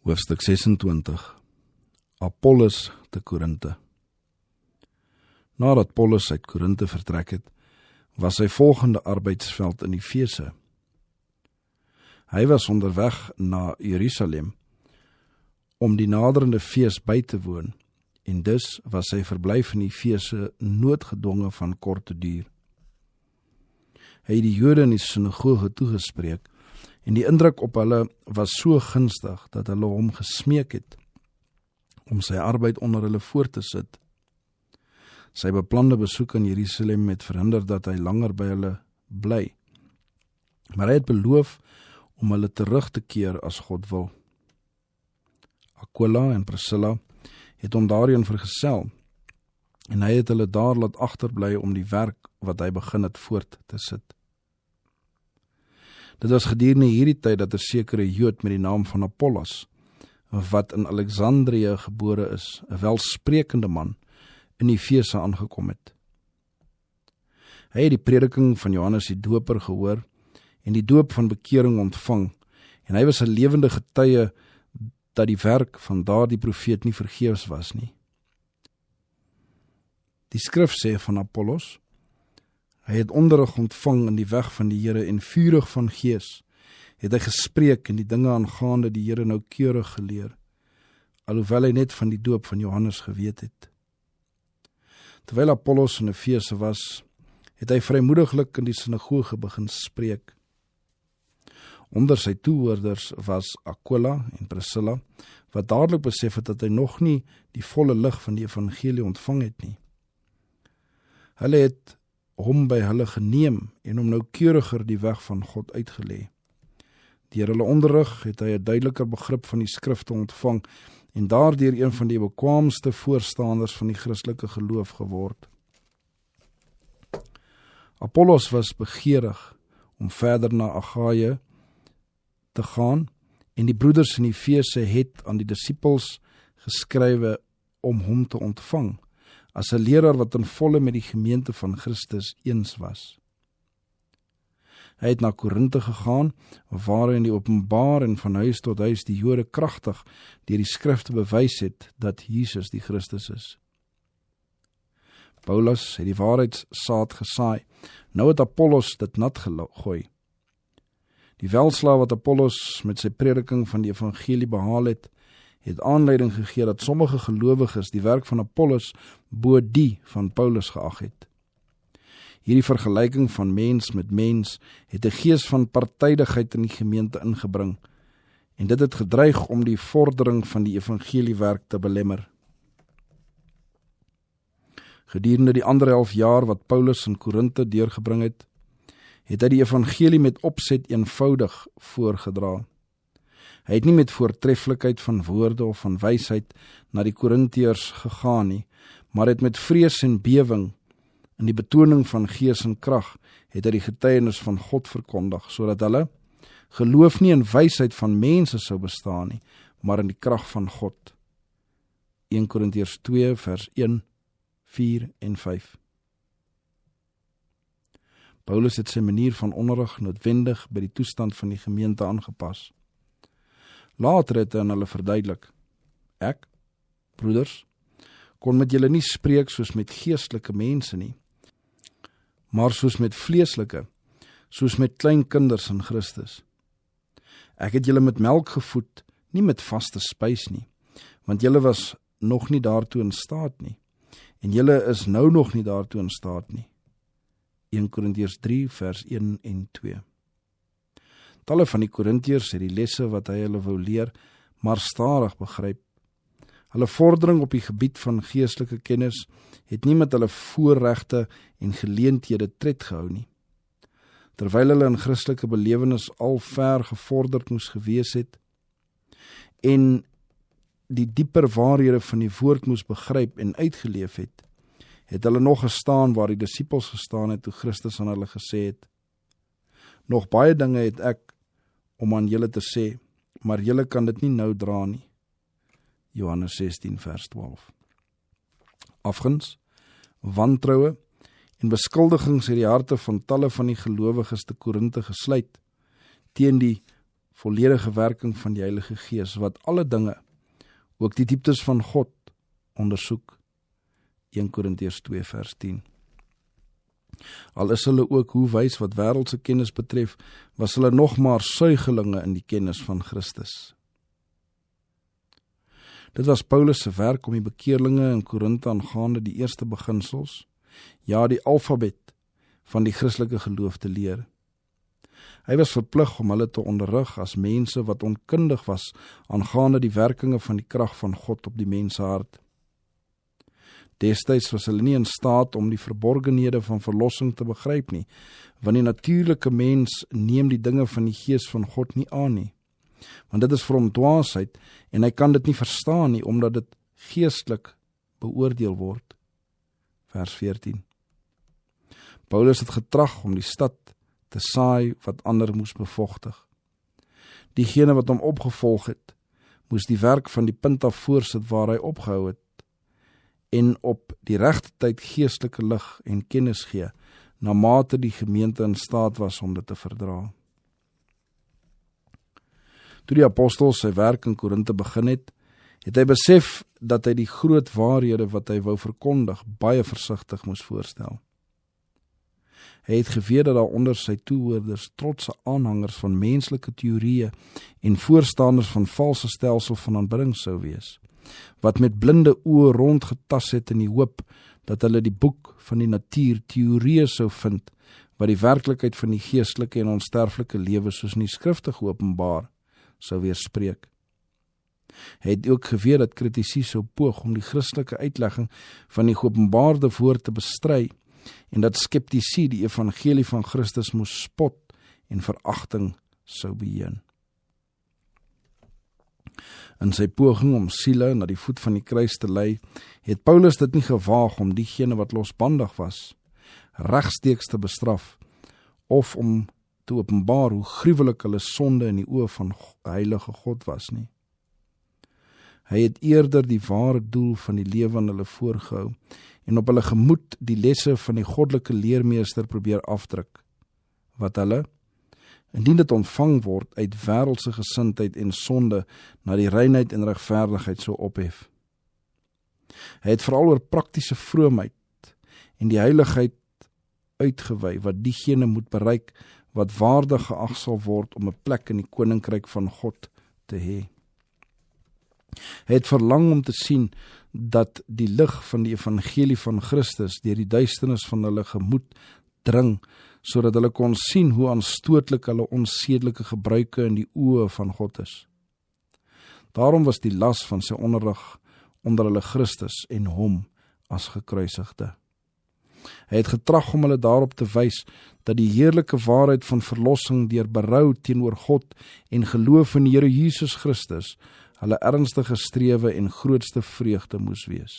Hoofstuk 26. Apollos te Korinthe. Nadat Paulus uit Korinthe vertrek het, was sy volgende arbeidsveld in Efese. Hy was onderweg na Jerusalem om die naderende fees by te woon, en dus was sy verblyf in Efese noodgedwonge van korte duur. Hy het die Jode in die sinagoge toegespreek, en die indruk op hulle was so gunstig dat hulle hom gesmeek het om sy arbeid onder hulle voor te sit. Sy beplande besoek in Jerusalem het verhinder dat hy langer by hulle bly, maar hy het beloof om hulle terug te keer as God wil. Aquila en Priscilla het hom daarin vergesel, en hy het hulle daar laat agterbly om die werk wat hy begin het voort te sit. Dit was gedurende hierdie tyd dat 'n sekere Jood met die naam van Apollos, wat in Alexandrië gebore is, 'n welsprekende man, in Efese aangekom het. Hy het die prediking van Johannes die Doper gehoor en die doop van bekering ontvang, en hy was 'n lewende getuie dat die werk van daardie profeet nie vergeefs was nie. Die skrif sê van Apollos: hy het onderrig ontvang in die weg van die Here en vurig van gees het hy gespreek en die dinge aangaande die Here noukeurig geleer, alhoewel hy net van die doop van Johannes geweet het. Terwyl Apollos in Efese was, het hy vrymoediglik in die sinagoge begin spreek. Onder sy toehoorders was Aquila en Priscilla, wat dadelik besef het dat hy nog nie die volle lig van die evangelie ontvang het nie. Hulle het hom by hulle geneem en hom noukeuriger die weg van God uitgelê. Deur hulle onderrig het hy 'n duideliker begrip van die skrifte ontvang en daardeur een van die bekwaamste voorstanders van die Christelike geloof geword. Apollos was begeerig om verder na Achaia te gaan en die broeders in Efese het aan die disippels geskrywe om hom te ontvang as 'n leraar wat in volle met die gemeente van Christus eens was. Hy het na Korinthe gegaan, waar hy in die openbaar en van huis tot huis die Jode kragtig deur die skrifte bewys het dat Jesus die Christus is. Paulus het die waarheidssaad gesaai, nou het Apollos dit nat gegooi. Die welslaag wat Apollos met sy prediking van die evangelie behaal het aanleiding gegee dat sommige gelowiges die werk van Apollos bo die van Paulus geag het. Hierdie vergelyking van mens met mens het 'n gees van partydigheid in die gemeente ingebring, en dit het gedreig om die vordering van die evangeliewerk te belemmer. Gedurende die 1,5 jaar wat Paulus in Korinthe deurgebring het hy die evangelie met opset eenvoudig voorgedra. Hy het nie met voortreffelikheid van woorde of van wysheid na die Korintiërs gegaan nie, maar het met vrees en bewing in die betoning van gees en krag het hy die getuienis van God verkondig, sodat hulle geloof nie in wysheid van mense sou bestaan nie, maar in die krag van God. 1 Korintiërs 2 vers 1, 4 en 5. Paulus het sy manier van onderrig noodwendig by die toestand van die gemeente aangepas. Later het hy aan hulle verduidelik: ek, broeders, kon met julle nie spreek soos met geestelike mense nie, maar soos met vleeslike, soos met klein kinders in Christus. Ek het julle met melk gevoed, nie met vaste spys nie, want julle was nog nie daartoe in staat nie, en julle is nou nog nie daartoe in staat nie. 1 Korintiërs 3 vers 1 en 2. Talle van die Korintiërs het die lesse wat hy hulle wou leer, maar stadig begryp. Hulle vordering op die gebied van geestelike kennis het nie met hulle voorregte en geleenthede tred gehou nie. Terwyl hulle in Christelike belewenis al ver gevorderd moes gewees het en die dieper waarhede van die woord moes begryp en uitgeleef het hulle nog gestaan waar die disippels gestaan het toe Christus aan hulle gesê het: nog baie dinge het ek om aan julle te sê, maar julle kan dit nie nou dra nie. Johannes 16 vers 12. Afguns, wantroue en beskuldigings het die harte van talle van die gelowiges te Korinthe gesluit teen die volledige werking van die Heilige Gees, wat alle dinge, ook die dieptes van God, ondersoek. 1 Korintiërs 2 vers 10. Al is hulle ook hoe wys wat wêreldse kennis betref, was hulle nog maar suigelinge in die kennis van Christus. Dit was Paulus se werk om die bekeerlinge in Korinthe aangaande die eerste beginsels, ja die alfabet van die Christelike geloof te leer. Hy was verplig om hulle te onderrig as mense wat onkundig was aangaande die werkinge van die krag van God op die menshart. Destyds was hulle nie in staat om die verborgenhede van verlossing te begryp nie, want die natuurlike mens neem die dinge van die Gees van God nie aan nie. Want dit is vir hom dwaasheid en hy kan dit nie verstaan nie, omdat dit geestelik beoordeel word. Vers 14. Paulus het getrag om die stad te saai wat ander moes bevochtig. Diegene wat hom opgevolg het, moes die werk van die punt af voorsit waar hy opgehou het, en op die regte tyd geestelike lig en kennis gee, na mate die gemeente in staat was om dit te verdra. Toe die apostel sy werk in Korinthe begin het, het hy besef dat hy die groot waarhede wat hy wou verkondig, baie versigtig moes voorstel. Hy het geweet dat daar onder sy toehoorders trotse aanhangers van menslike teorieë en voorstanders van valse stelsel van aanbidding sou wees, wat met blinde oë rondgetas het in die hoop dat hulle die boek van die natuur teorieë sou vind, wat die werklikheid van die geestelike en onsterflike lewe soos in die skrifte geopenbaar sou weerspreek. Hy het ook geweet dat kritici sou poog om die Christelike uitlegging van die geopenbaarde woord te bestry en dat skeptici die evangelie van Christus moes spot en veragting sou beheen. In sy poging om siele na die voet van die kruis te lei, het Paulus dit nie gewaag om diegene wat losbandig was, regsteeks te bestraf, of om te openbaar hoe gruwelik hulle sonde in die oë van heilige God was nie. Hy het eerder die ware doel van die lewe aan hulle voorgehou en op hulle gemoed die lesse van die goddelike leermeester probeer afdruk, wat hulle, indien dit ontvang word, uit wêreldse gesindheid en sonde na die reinheid en regverdigheid sou ophef. Hy het veral oor praktiese vroomheid en die heiligheid uitgewy, wat diegene moet bereik, wat waardig geag sal word om 'n plek in die koninkryk van God te hê. Hy het verlang om te sien dat die lig van die evangelie van Christus deur die duisternis van hulle gemoed dring, sodat hulle kon sien hoe aanstootlik hulle onsedelike gebruike in die oë van God is. Daarom was die las van sy onderrig onder hulle Christus en hom as gekruisigde. Hy het getrag om hulle daarop te wys dat die heerlike waarheid van verlossing deur berou teenoor God en geloof in die Here Jesus Christus hulle ernstige strewe en grootste vreugde moes wees.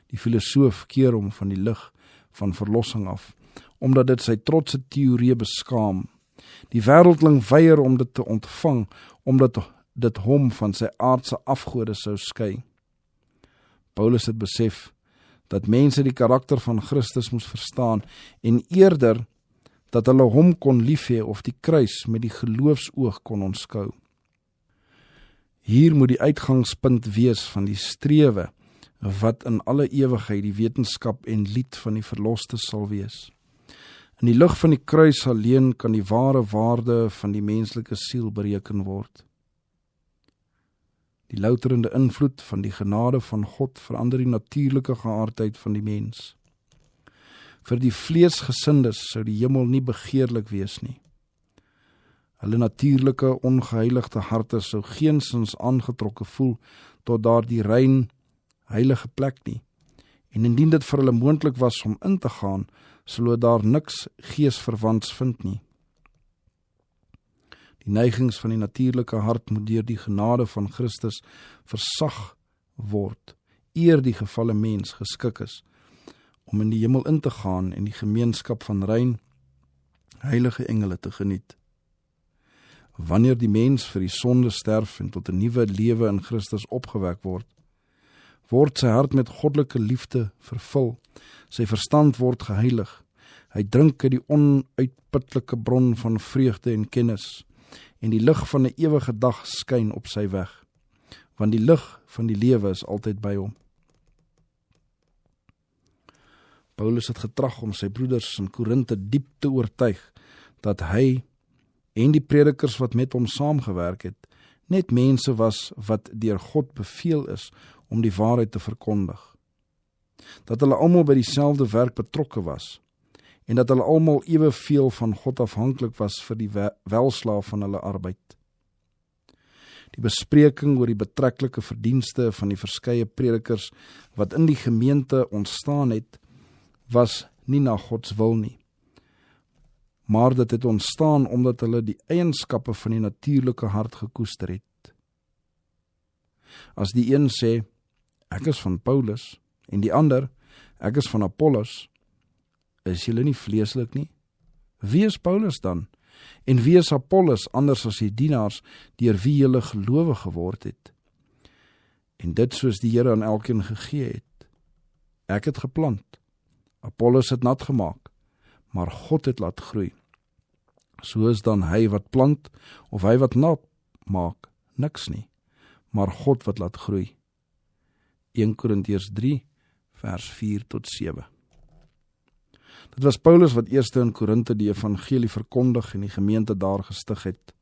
Die filosoof keer hom van die lig van verlossing af, omdat dit sy trotse teorie beskaam. Die wêreldling weier om dit te ontvang, omdat dit hom van sy aardse afgode sou skei. Paulus het besef dat mense die karakter van Christus moes verstaan en eerder dat hulle hom kon liefhê of die kruis met die geloofsoog kon aanskou. Hier moet die uitgangspunt wees van die strewe wat in alle ewigheid die wetenskap en lied van die verloste sal wees. In die lig van die kruis alleen kan die ware waarde van die menslike siel bereken word. Die louterende invloed van die genade van God verander die natuurlike geaardheid van die mens. Vir die vleesgesindes sou die hemel nie begeerlik wees nie. Hulle natuurlike ongeheiligde harte sou geensins aangetrokke voel tot daardie rein heilige plek nie. En indien dit vir hulle moontlik was om in te gaan, sou hulle daar niks geesverwants vind nie. Die neigings van die natuurlike hart moet deur die genade van Christus versag word, eer die gefalle mens geskik is om in die hemel in te gaan en die gemeenskap van rein, heilige engele te geniet. Wanneer die mens vir die sonde sterf en tot 'n nuwe lewe in Christus opgewek word sy hart met goddelike liefde vervul, sy verstand word geheilig, Hy drink uit die onuitputlike bron van vreugde en kennis, en die lig van 'n ewige dag skyn op sy weg, want die lig van die lewe is altyd by hom. Paulus het getrag om sy broeders in Korinthe diep te oortuig dat hy en die predikers wat met hom saamgewerk het, net mense was wat deur God beveel is om die waarheid te verkondig. Dat hulle almal by dieselfde werk betrokke was, en dat hulle almal eweveel van God afhanklik was vir die welslae van hulle arbeid. Die bespreking oor die betrekkelike verdienste van die verskeie predikers wat in die gemeente ontstaan het, was nie na Gods wil nie, maar dit het ontstaan omdat hulle die eienskappe van die natuurlike hart gekoester het. As die een sê, ek is van Paulus, en die ander, ek is van Apollos, is julle nie vleeslik nie? Wie is Paulus dan? En wie is Apollos anders as die dienaars, deur wie julle gelowig geword het? En dit soos die Here aan elkeen gegee het. Ek het geplant, Apollos het nat gemaak, maar God het laat groei. So is dan hy wat plant, of hy wat nat maak, niks nie, maar God wat laat groei. 1 Korintiërs 3, vers 4 tot 7. Dit was Paulus wat eers in Korinthe die evangelie verkondig en die gemeente daar gestig het.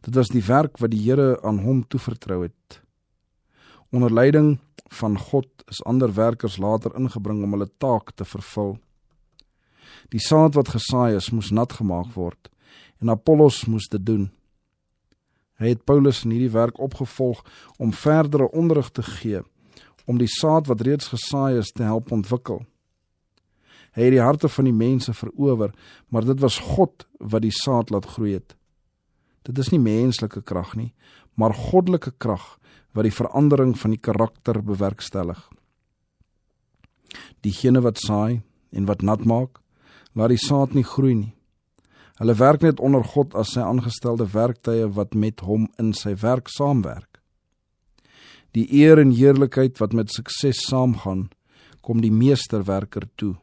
Dit was die werk wat die Here aan hom toevertrou het. Onder leiding van God is ander werkers later ingebring om hulle taak te vervul. Die saad wat gesaai is, moes nat gemaak word, en Apollos moes dit doen. Hy het Paulus in hierdie werk opgevolg om verdere onderrig te gee, om die saad wat reeds gesaai is te help ontwikkel. Hy het die harte van die mense verower, maar dit was God wat die saad laat groei het. Dit is nie menslike krag nie, maar goddelike krag wat die verandering van die karakter bewerkstellig. Diegene wat saai en wat nat maak, laat die saad nie groei nie. Hulle werk net onder God as sy aangestelde werktuie wat met hom in sy werk saamwerk. Die eer en heerlikheid wat met sukses saamgaan, kom die meesterwerker toe.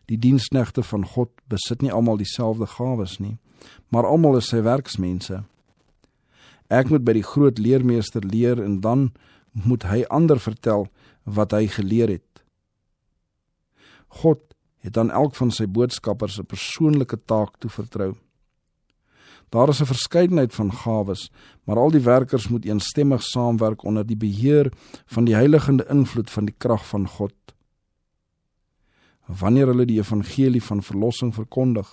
Die diensknegte van God besit nie almal dieselfde gawes nie, maar almal is sy werksmense. Ek moet by die groot leermeester leer en dan moet hy ander vertel wat hy geleer het. God het aan elk van sy boodskappers 'n persoonlike taak toevertrou. Daar is 'n verskeidenheid van gawes, maar al die werkers moet eensstemmig saamwerk onder die beheer van die heiligende invloed van die krag van God. Wanneer hulle die evangelie van verlossing verkondig,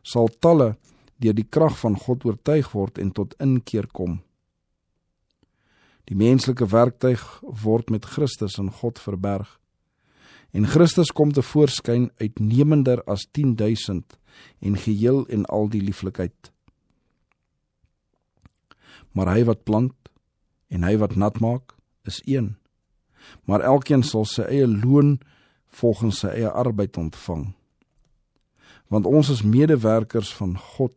sal talle deur die krag van God oortuig word en tot inkeer kom. Die menslike werktuig word met Christus in God verberg, en Christus kom te voorskyn uitnemender as 10.000 en geheel en al die lieflikheid. Maar hy wat plant en hy wat nat maak, is een, maar elkeen sal sy eie loon volgens sy eie arbeid ontvang. Want ons is medewerkers van God,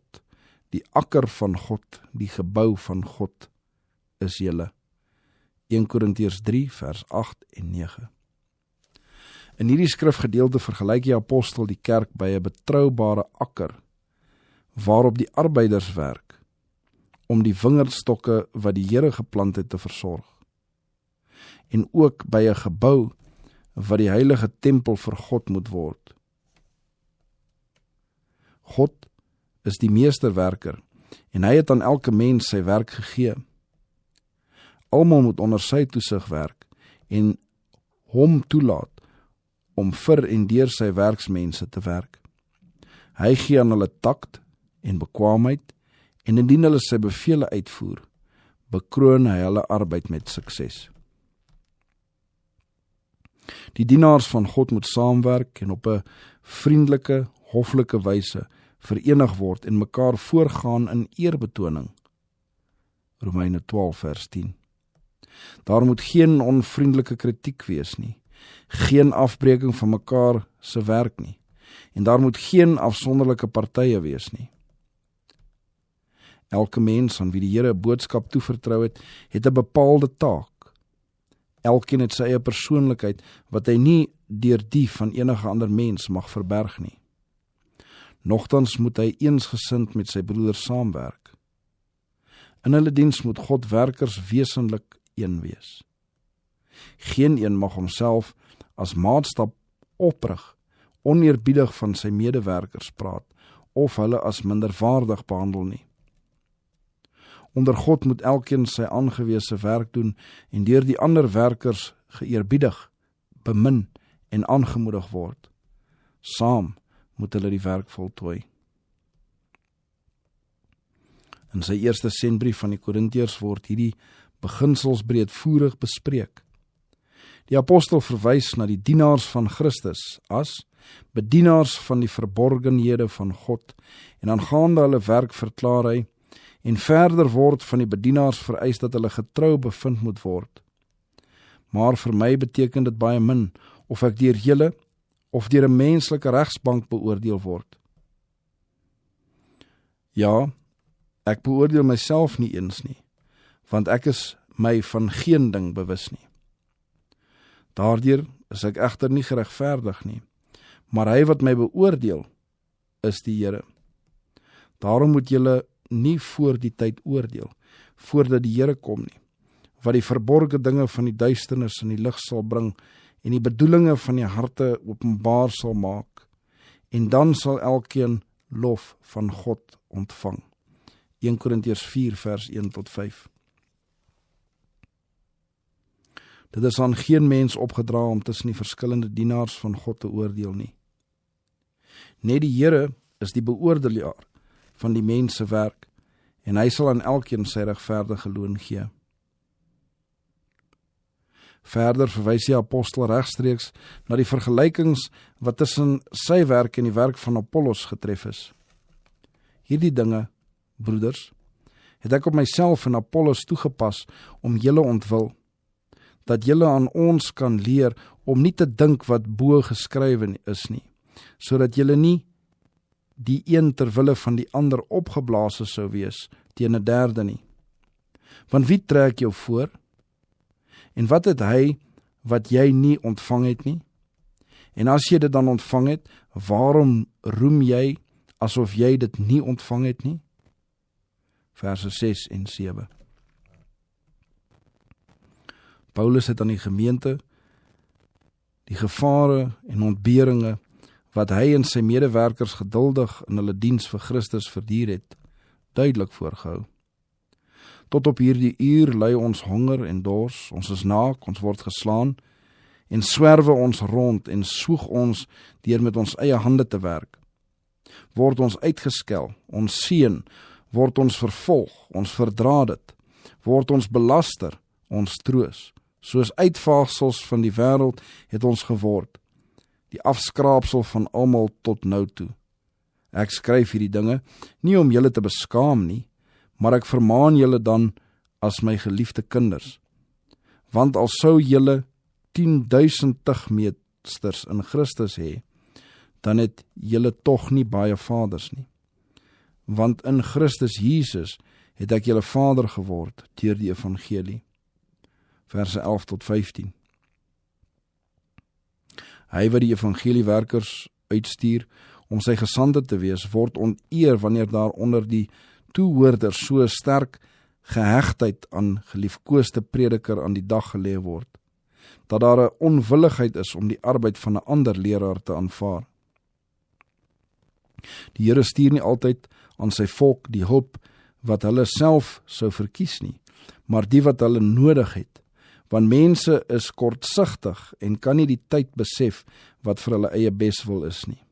die akker van God, die gebou van God is julle. 1 Korintiërs 3 vers 8 en 9. In hierdie skrifgedeelte vergelyk die apostel die kerk by 'n betroubare akker, waarop die arbeiders werk, om die wingerdstokke wat die Here geplant het te versorg. En ook by 'n gebou wat die heilige tempel vir God moet word. God is die meesterwerker en hy het aan elke mens sy werk gegee. Almal moet onder sy toesig werk en hom toelaat om vir en deur sy werksmense te werk. Hy gee aan hulle takt en bekwaamheid en indien hulle sy bevele uitvoer, bekroon hy hulle arbeid met sukses. Die dienaars van God moet saamwerk en op 'n vriendelike, hoflike wyse verenig word en mekaar voorgaan in eerbetoning. Romeine 12 vers 10. Daar moet geen onvriendelike kritiek wees nie, geen afbreking van mekaar se werk nie, en daar moet geen afsonderlike partye wees nie. Elke mens aan wie die Here 'n boodskap toevertrou het, het 'n bepaalde taak. Elkeen het sy eie persoonlikheid, wat hy nie deur die van enige ander mens mag verberg nie. Nogtans moet hy eensgesind met sy broeders saamwerk. In hulle diens moet God werkers wesenlik een wees. Geen een mag homself as maatstaf oprig, oneerbiedig van sy medewerkers praat, of hulle as minderwaardig behandel nie. Onder God moet elkeen sy aangewese werk doen en deur die ander werkers geëerbiedig, bemin en aangemoedig word. Saam moet hulle die werk voltooi. In sy eerste sendbrief van die Korintiërs word hierdie beginsels breedvoerig bespreek. Die apostel verwys na die dienaars van Christus as bedienaars van die verborgenhede van God en aangaande hulle werk verklaar hy, en verder word van die bedienaars vereis dat hulle getrou bevind moet word. Maar vir my beteken dit baie min of ek deur julle of deur 'n menslike regsbank beoordeel word. Ja, ek beoordeel myself nie eens nie, want ek is my van geen ding bewus nie. Daardeur is ek egter nie geregverdig nie, maar hy wat my beoordeel, is die Here. Daarom moet julle nie voor die tyd oordeel, voordat die Here kom nie, wat die verborgde dinge van die duisternis in die lig sal bring, en die bedoelinge van die harte openbaar sal maak, en dan sal elkeen lof van God ontvang. 1 Korintiërs 4 vers 1 tot 5. Dit is aan geen mens opgedra om tussen die verskillende dienaars van God te oordeel nie. Net die Here is die beoordelaar van die mens se werk, en hy sal aan elkeen sy regverdige loon gee. Verder verwys die apostel regstreeks na die vergelykings wat tussen sy werk en die werk van Apollos getref is. Hierdie dinge, broeders, het ek op myself en Apollos toegepas om julle ontwil, dat julle aan ons kan leer om nie te dink wat bo geskrywe is nie, sodat julle nie die een terwille van die ander opgeblaas sou wees teen 'n derde nie. Want wie trek jou voor? En wat het hy wat jy nie ontvang het nie? En as jy dit dan ontvang het, waarom roem jy asof jy dit nie ontvang het nie? Verse 6 en 7. Paulus het aan die gemeente die gevare en ontberinge wat hy en sy medewerkers geduldig in hulle diens vir Christus verduur het, duidelik voorgehou. Tot op hierdie uur ly ons honger en dors, ons is naak, ons word geslaan, en swerwe ons rond en soeg ons deur met ons eie hande te werk. Word ons uitgeskel, ons seën, word ons vervolg, ons verdra dit, word ons belaster, ons troos. Soos uitvaagsels van die wêreld het ons geword, die afskraapsel van almal tot nou toe. Ek skryf hierdie dinge, nie om julle te beskaam nie, maar ek vermaan julle dan as my geliefde kinders. Want al sou julle 10.000 tugmeesters in Christus hê, dan het julle tog nie baie vaders nie. Want in Christus Jesus het ek julle vader geword deur die evangelie. Verse 11 tot 15. Hy wat die evangeliewerkers uitstuur om sy gesande te wees, word onteer wanneer daar onder die toehoorders so sterk gehegtheid aan geliefkoeste prediker aan die dag gelê word, dat daar 'n onwilligheid is om die arbeid van 'n ander leraar te aanvaar. Die Here stuur nie altyd aan sy volk die hulp wat hulle self sou verkies nie, maar die wat hulle nodig het, want mense is kortsigtig en kan nie die tyd besef wat vir hulle eie beswil is nie.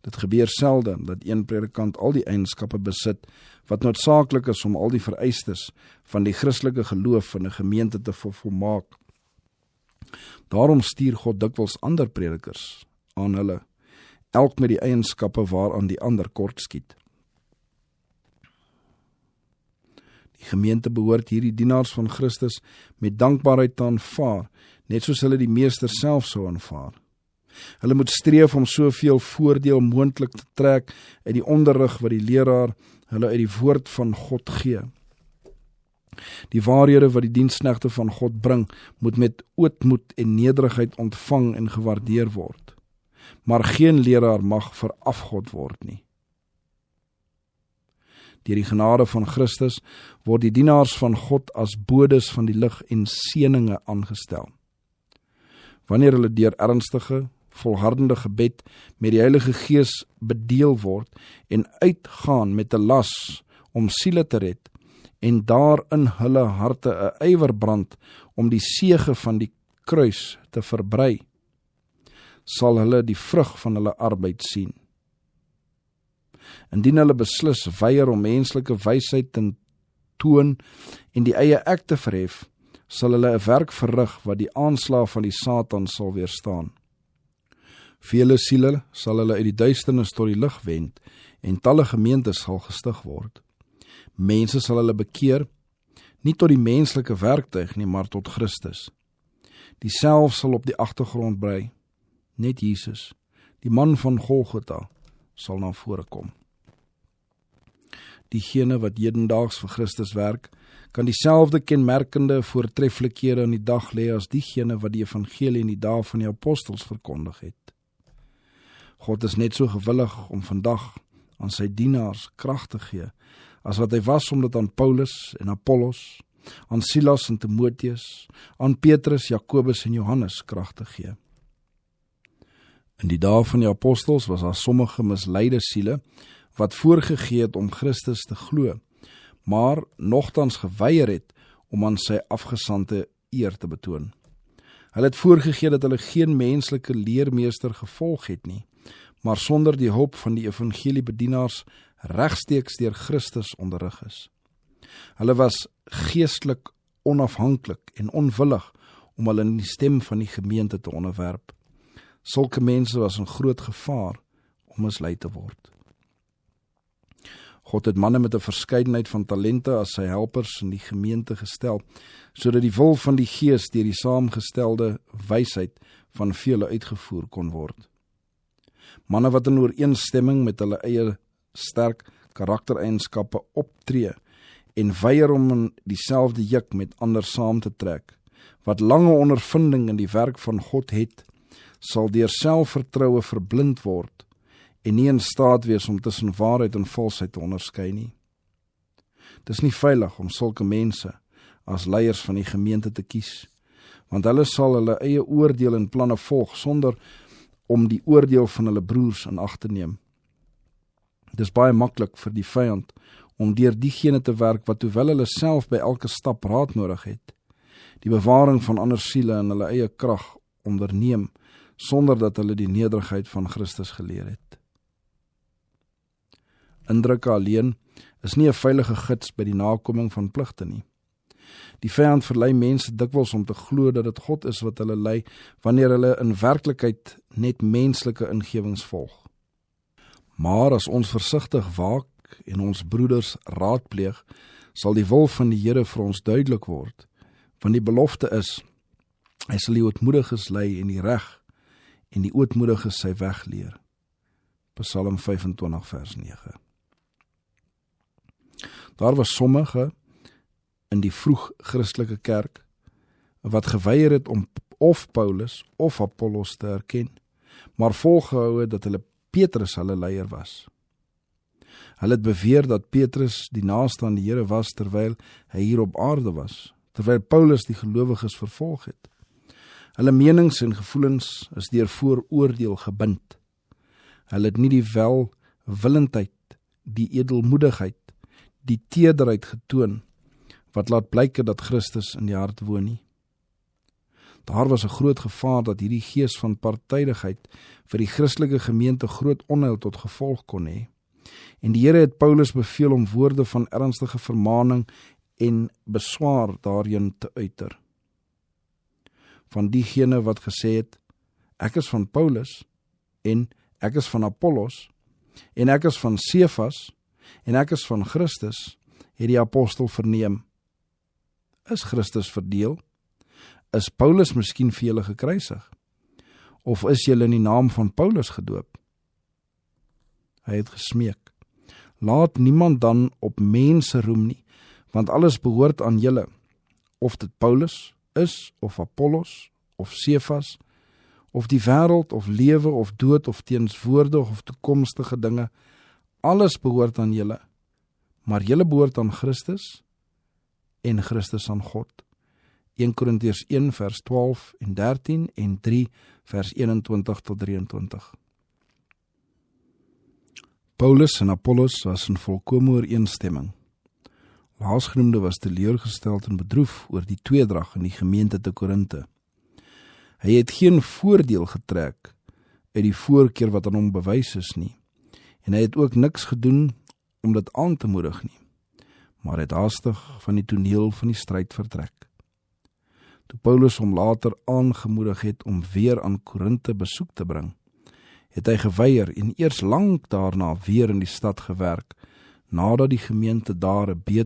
Dit gebeur selde dat een predikant al die eienskappe besit wat noodsaaklik is om al die vereistes van die Christelike geloof in 'n gemeente te volmaak. Daarom stuur God dikwels ander predikers aan hulle, elk met die eienskappe waaraan die ander kort skiet. Die gemeente behoort hierdie dienaars van Christus met dankbaarheid te aanvaar, net soos hulle die meester self sou aanvaar. Hulle moet streef om soveel voordeel moontlik te trek uit die onderrig wat die leraar hulle uit die woord van God gee. Die waarhede wat die diensknegte van God bring, moet met ootmoed en nederigheid ontvang en gewaardeer word. Maar geen leraar mag verafgod word nie. Deur die genade van Christus word die dienaars van God as bodes van die lig en seëninge aangestel. Wanneer hulle deur ernstige, volhardende gebed met die Heilige Gees bedeel word en uitgaan met 'n las om siele te red, en daar in hulle harte 'n ywer brand om die sege van die kruis te verbrei, sal hulle die vrug van hulle arbeid sien. Indien hulle beslis weier om menslike wysheid te toon en die eie ek te verhef, sal hulle 'n werk verrig wat die aanslag van die Satan sal weerstaan. Vele siele sal hulle uit die duisternis tot die lig wend en talle gemeentes sal gestig word. Mense sal hulle bekeer, nie tot die menslike werktuig nie, maar tot Christus. Dieself sal op die agtergrond bly, net Jesus, die man van Golgotha, sal na vore kom. Diegene wat hedendaags vir Christus werk, kan dieselfde kenmerkende voortreffelikhede in die dag lê as diegene wat die evangelie in die dae van die apostels verkondig het. God is net so gewillig om vandag aan sy dienaars krag te gee, as wat hy was om dit aan Paulus en Apollos, aan Silas en Timotheus, aan Petrus, Jakobus en Johannes krag te gee. In die dae van die apostels was daar sommige misleide siele wat voorgegee het om Christus te glo, maar nogtans geweier het om aan sy afgesande eer te betoon. Hulle het voorgegee dat hulle geen menslike leermeester gevolg het nie, maar sonder die hulp van die evangeliebedienaars regsteeks deur Christus onderrig is. Hulle was geestelik onafhanklik en onwillig om hulle in die stem van die gemeente te onderwerp. Sulke mense was in groot gevaar om mislei te word. God het manne met 'n verskeidenheid van talente as sy helpers in die gemeente gestel, sodat die wil van die Gees deur die saamgestelde wysheid van vele uitgevoer kon word. Manne wat in ooreenstemming met hulle eie sterk karaktereienskappe optree en weier om in dieselfde juk met ander saam te trek, wat lange ondervinding in die werk van God het, sal deur selfvertroue verblind word en nie in staat wees om tussen waarheid en valsheid te onderskei nie. Dis nie veilig om sulke mense as leiers van die gemeente te kies, want hulle sal hulle eie oordeel en planne volg sonder om die oordeel van hulle broers in ag te neem. Dis baie maklik vir die vyand om deur diegene te werk wat hoewel hulle self by elke stap raad nodig het, die bewaring van ander siele in hulle eie krag onderneem, sonder dat hulle die nederigheid van Christus geleer het. Indrukke alleen is nie 'n veilige gids by die nakoming van pligte nie. Die vyand verlei mense dikwels om te glo dat dit God is wat hulle lei, wanneer hulle in werklikheid net menslike ingewings volg. Maar as ons versigtig waak en ons broeders raadpleeg, sal die wil van die Here vir ons duidelik word, want die belofte is, hy sal die ootmoediges lei in die reg en die ootmoediges sy weg leer. Psalm 25 vers 9. Daar was sommige in die vroeg Christelike kerk wat geweier het om of Paulus of Apollos te erken, maar volgehou het dat hulle Petrus hulle leier was. Hulle het beweer dat Petrus die naaste aan die Here was terwyl hy hier op aarde was, terwyl Paulus die gelowiges vervolg het. Hulle menings en gevoelens is deur vooroordeel gebind. Hulle het nie die welwillendheid, die edelmoedigheid, die teederheid getoon, wat laat blyk dat Christus in die hart woon nie. Daar was 'n groot gevaar dat hierdie gees van partydigheid vir die Christelike gemeente groot onheil tot gevolg kon hê. En die Here het Paulus beveel om woorde van ernstige vermaaning en beswaar daarin te uiter. Van diegene wat gesê het, ek is van Paulus, en ek is van Apollos, en ek is van Sefas, en ek is van Christus, het die apostel verneem. Is Christus verdeel? Is Paulus miskien vir julle gekruisig? Of is julle in die naam van Paulus gedoop? Hy het gesmeek, laat niemand dan op mense roem nie, want alles behoort aan julle, of dit Paulus is, of Apollos, of Sefas, of die wêreld, of lewe, of dood, of teenswoordig, of toekomstige dinge, alles behoort aan julle, maar julle behoort aan Christus, en Christus aan God. 1 Korintiërs 1 vers 12 en 13 en 3 vers 21 tot 23. Paulus en Apollos was in volkome ooreenstemming. Laasgenoemde was teleurgesteld en bedroef oor die tweedrag in die gemeente te Korinthe. Hy het geen voordeel getrek uit die voorkeur wat aan hom bewys is nie, en hy het ook niks gedoen om dit aan te moedig nie, maar het haastig van die toneel van die stryd vertrek. Toe Paulus hom later aangemoedig het om weer aan Korinthe besoek te bring, het hy geweier en eers lank daarna weer in die stad gewerk, nadat die gemeente daar 'n beter